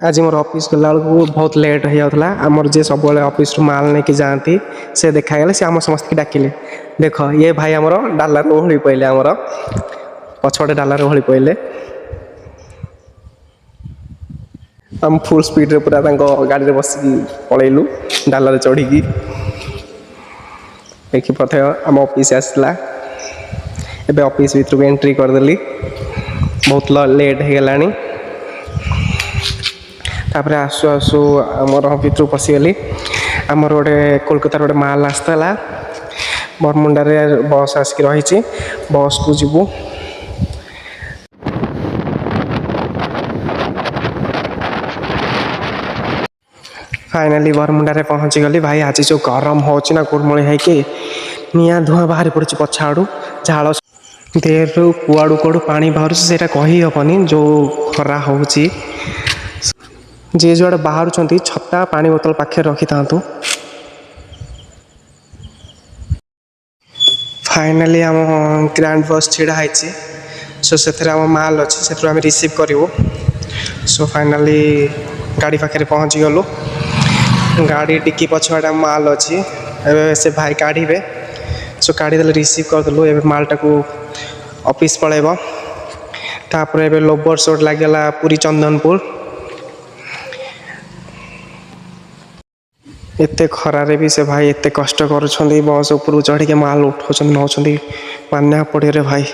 आज मोर ऑफिस गला बेलू बहुत लेट हो जाता आमर जी सब ऑफिस माल नहीं कि जाती से देखागले से आम समस्त की डाकिले देख ये भाई आमर डालार ओहली पड़े आमर पछपटे डालार ओहली पड़े आम फुल स्पीड पूरा गाड़ी में बसिक पलैलु डालार चढ़ी देखी पथ आम ऑफिस आसला एबे ऑफिस भीतर को एंट्री करदेली बहुत लेट हो गलानी तापर आसु आसु आमर भितर पशिगली आमर गोटे कोलकाता गोटे माल आसला बरमुंडा बस आसिक रही बस को जीवु फाइनाली बरमुंडा पहुँची गली भाई आज जो गरम हो गुड़मुड़ी है निआ धुआं बाहरी पड़ी पछ आड़ू झाड़ देहरु कुआड़ू कुआड़ू पानी बाहर से कहीहबनी जो खरा हो जी जुआड़े बाहर छता पानी बोतल पाखे रखी था। फाइनाली आम ग्रांड बस छिड़ा है सो से आम माल अच्छे से आम रिसीव करूँ सो फाइनाली गाड़ी पाखे पहुँची गलु गाड़ी डिक्की पछुआड़े माल अच्छी से भाई काढ़े सो काढ़ी रिसीव करदेलु ए मालटा को ऑफिस पलैब तापर ए लोबर सोट लगे पूरी चंदनपुर एते खरारे भी से भाई एते कष्ट कर बस ऊपर चढ़ी के माल उठाऊँ नौ मानना पड़े रे भाई।